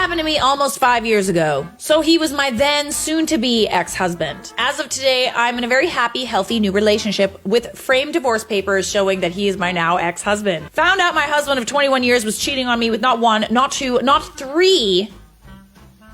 happened to me almost 5 years ago. So he was my then soon-to-be ex-husband. As of today, I'm in a very happy, healthy new relationship with framed divorce papers showing that he is my now ex-husband. Found out my husband of 21 years was cheating on me with not one, not two, not three.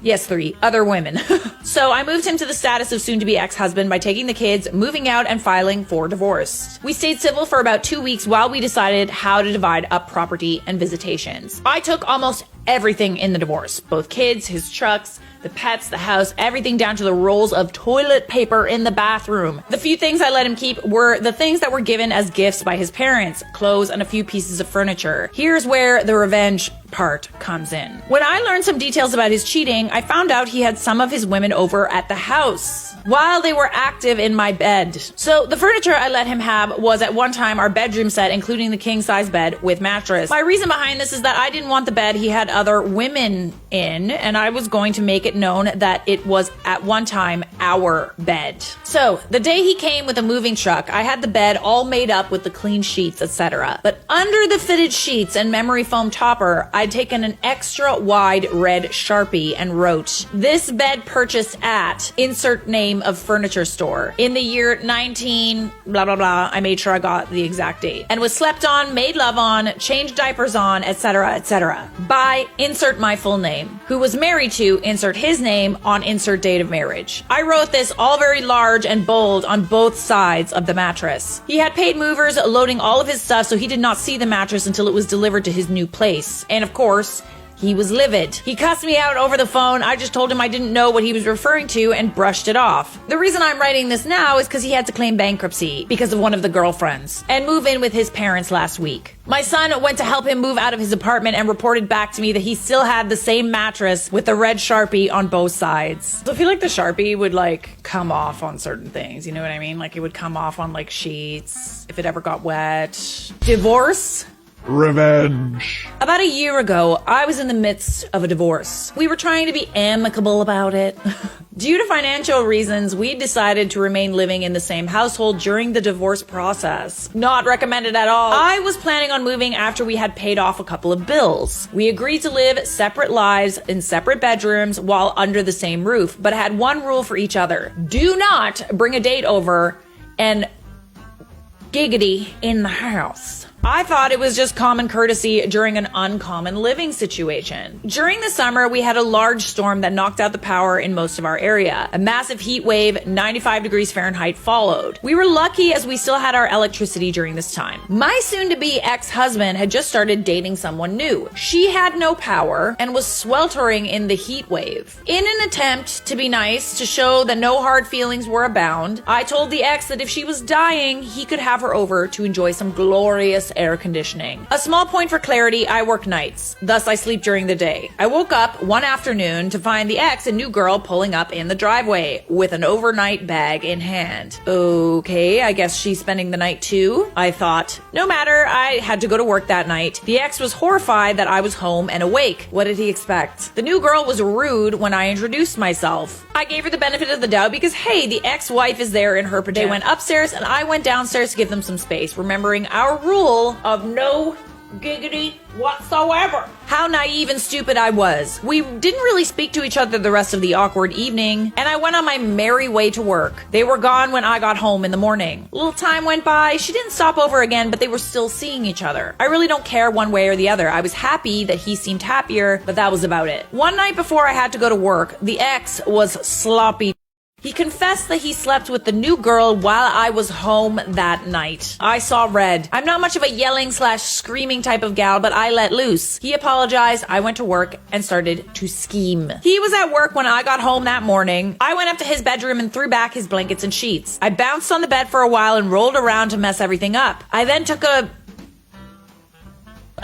Yes, 3 other women. So I moved him to the status of soon-to-be ex-husband by taking the kids, moving out, and filing for divorce. We stayed civil for about 2 weeks while we decided how to divide up property and visitations. I took almost everything in the divorce. Both kids, his trucks, the pets, the house, everything down to the rolls of toilet paper in the bathroom. The few things I let him keep were the things that were given as gifts by his parents, clothes, and a few pieces of furniture. Here's where the revenge part comes in. When I learned some details about his cheating, I found out he had some of his women over at the house while they were active in my bed. So the furniture I let him have was at one time our bedroom set, including the king-size bed with mattress. My reason behind this is that I didn't want the bed he had other women in, and I was going to make it known that it was at one time our bed. So the day he came with a moving truck, I had the bed all made up with the clean sheets, etc. But under the fitted sheets and memory foam topper, I'd taken an extra wide red Sharpie and wrote, "This bed purchased at insert name of furniture store in the year 19 blah blah blah." I made sure I got the exact date. "And was slept on, made love on, changed diapers on, etc., etc. by insert my full name, who was married to insert his name on insert date of marriage." I wrote this all very large and bold on both sides of the mattress. He had paid movers loading all of his stuff, so he did not see the mattress until it was delivered to his new place. And of course, he was livid. He cussed me out over the phone. I just told him I didn't know what he was referring to and brushed it off. The reason I'm writing this now is because he had to claim bankruptcy because of one of the girlfriends and move in with his parents last week. My son went to help him move out of his apartment and reported back to me that he still had the same mattress with the red Sharpie on both sides. So I feel like the Sharpie would come off on certain things. You know what I mean? Like it would come off on sheets if it ever got wet. Divorce? Revenge. About a year ago, I was in the midst of a divorce. We were trying to be amicable about it. Due to financial reasons, we decided to remain living in the same household during the divorce process. Not recommended at all. I was planning on moving after we had paid off a couple of bills. We agreed to live separate lives in separate bedrooms while under the same roof, but had one rule for each other. Do not bring a date over and giggity in the house. I thought it was just common courtesy during an uncommon living situation. During the summer, we had a large storm that knocked out the power in most of our area. A massive heat wave, 95 degrees Fahrenheit, followed. We were lucky as we still had our electricity during this time. My soon-to-be ex-husband had just started dating someone new. She had no power and was sweltering in the heat wave. In an attempt to be nice, to show that no hard feelings were abound, I told the ex that if she was dying, he could have her over to enjoy some glorious air conditioning. A small point for clarity, I work nights, thus I sleep during the day. I woke up one afternoon to find the ex and new girl pulling up in the driveway with an overnight bag in hand. Okay, I guess she's spending the night too, I thought. No matter, I had to go to work that night. The ex was horrified that I was home and awake. What did he expect? The new girl was rude when I introduced myself. I gave her the benefit of the doubt because, hey, the ex-wife is there in her pajamas. They went upstairs and I went downstairs to give them some space, remembering our rule of no giggity whatsoever. How naive and stupid I was. We didn't really speak to each other the rest of the awkward evening, and I went on my merry way to work. They were gone when I got home in the morning. A little time went by. She didn't stop over again, but they were still seeing each other. I really don't care one way or the other. I was happy that he seemed happier, but that was about it. One night before I had to go to work, the ex was sloppy. He confessed that he slept with the new girl while I was home that night. I saw red. I'm not much of a yelling/screaming type of gal, but I let loose. He apologized. I went to work and started to scheme. He was at work when I got home that morning. I went up to his bedroom and threw back his blankets and sheets. I bounced on the bed for a while and rolled around to mess everything up. I then took a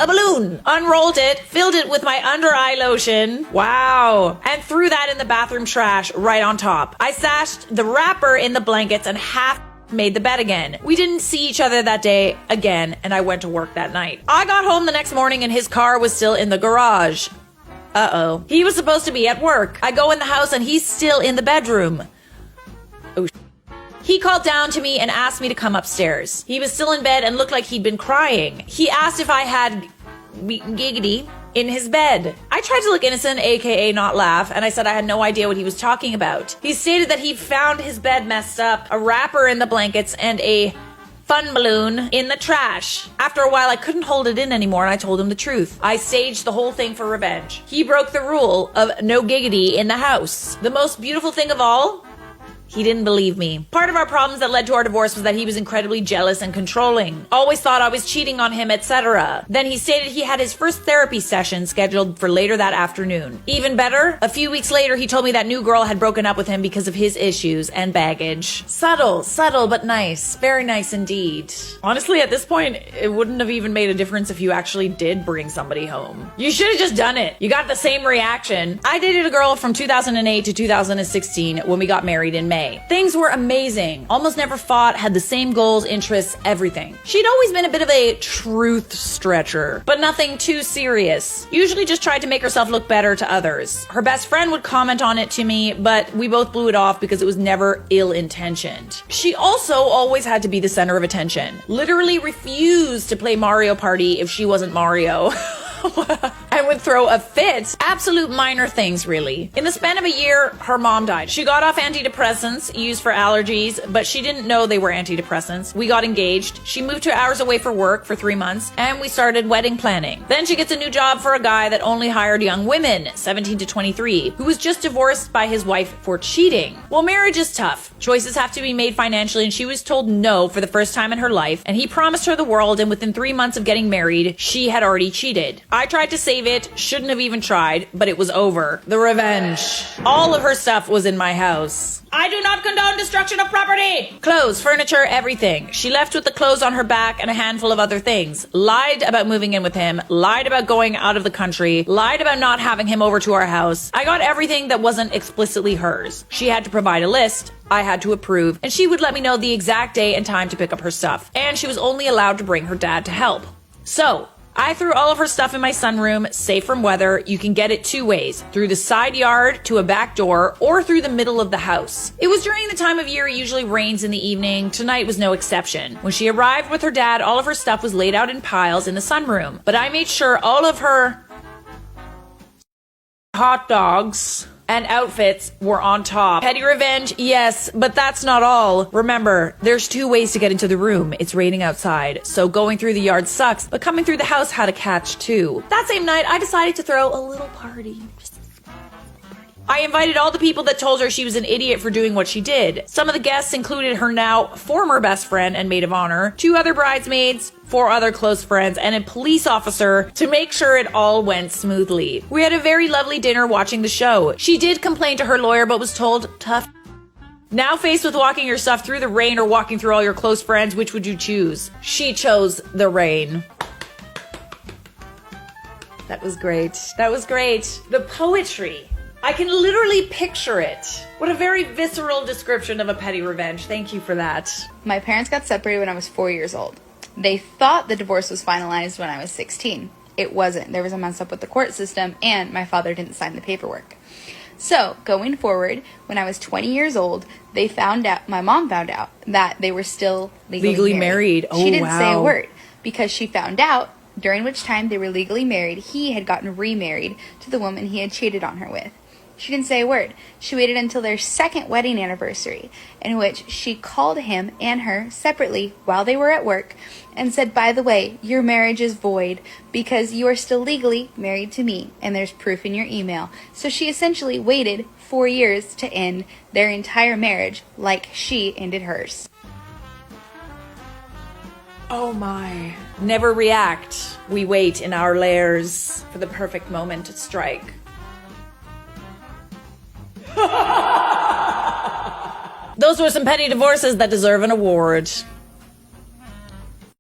balloon, unrolled it, filled it with my under eye lotion, wow, and threw that in the bathroom trash right on top. I stashed the wrapper in the blankets and half made the bed again. We didn't see each other that day again, and I went to work that night. I got home the next morning and his car was still in the garage. Uh-oh. He was supposed to be at work. I go in the house and he's still in the bedroom. Oh, he called down to me and asked me to come upstairs. He was still in bed and looked like he'd been crying. He asked if I had giggity in his bed. I tried to look innocent, aka not laugh, and I said I had no idea what he was talking about. He stated that he'd found his bed messed up, a wrapper in the blankets, and a fun balloon in the trash. After a while, I couldn't hold it in anymore, and I told him the truth. I staged the whole thing for revenge. He broke the rule of no giggity in the house. The most beautiful thing of all, he didn't believe me. Part of our problems that led to our divorce was that he was incredibly jealous and controlling. Always thought I was cheating on him, etc. Then he stated he had his first therapy session scheduled for later that afternoon. Even better, a few weeks later he told me that new girl had broken up with him because of his issues and baggage. Subtle, but nice. Very nice indeed. Honestly, at this point, it wouldn't have even made a difference if you actually did bring somebody home. You should have just done it. You got the same reaction. I dated a girl from 2008 to 2016 when we got married in May. Things were amazing. Almost never fought, had the same goals, interests, everything. She'd always been a bit of a truth stretcher, but nothing too serious. Usually just tried to make herself look better to others. Her best friend would comment on it to me, but we both blew it off because it was never ill-intentioned. She also always had to be the center of attention. Literally refused to play Mario Party if she wasn't Mario. I would throw a fit. Absolute minor things, really. In the span of a year, her mom died. She got off antidepressants used for allergies, but she didn't know they were antidepressants. We got engaged. She moved 2 hours away for work for 3 months, and we started wedding planning. Then she gets a new job for a guy that only hired young women, 17 to 23, who was just divorced by his wife for cheating. Well, marriage is tough. Choices have to be made financially, and she was told no for the first time in her life, and he promised her the world, and within 3 months of getting married, she had already cheated. I tried to save it, shouldn't have even tried, but it was over. The revenge. All of her stuff was in my house. I do not condone destruction of property! Clothes, furniture, everything. She left with the clothes on her back and a handful of other things. Lied about moving in with him, lied about going out of the country, lied about not having him over to our house. I got everything that wasn't explicitly hers. She had to provide a list, I had to approve, and she would let me know the exact day and time to pick up her stuff. And she was only allowed to bring her dad to help. So, I threw all of her stuff in my sunroom, safe from weather. You can get it 2 ways, through the side yard to a back door, or through the middle of the house. It was during the time of year it usually rains in the evening. Tonight was no exception. When she arrived with her dad, all of her stuff was laid out in piles in the sunroom. But I made sure all of her hot dogs and outfits were on top. Petty revenge, yes, but that's not all. Remember, there's 2 ways to get into the room. It's raining outside, so going through the yard sucks, but coming through the house had a catch too. That same night, I decided to throw a little party. I invited all the people that told her she was an idiot for doing what she did. Some of the guests included her now former best friend and maid of honor, 2 other bridesmaids, 4 other close friends, and a police officer to make sure it all went smoothly. We had a very lovely dinner watching the show. She did complain to her lawyer but was told, tough. Now faced with walking your stuff through the rain or walking through all your close friends, which would you choose? She chose the rain. That was great. That was great. The poetry. I can literally picture it. What a very visceral description of a petty revenge. Thank you for that. My parents got separated when I was 4 years old. They thought the divorce was finalized when I was 16. It wasn't. There was a mess up with the court system, and my father didn't sign the paperwork. So, going forward, when I was 20 years old, my mom found out that they were still legally married. Oh, she didn't say a wow. word, because she found out, during which time they were legally married, he had gotten remarried to the woman he had cheated on her with. She didn't say a word. She waited until their 2nd wedding anniversary, in which she called him and her separately while they were at work and said, by the way, your marriage is void because you are still legally married to me and there's proof in your email. So she essentially waited 4 years to end their entire marriage like she ended hers. Oh my. Never react. We wait in our lairs for the perfect moment to strike. Those were some petty divorces that deserve an award.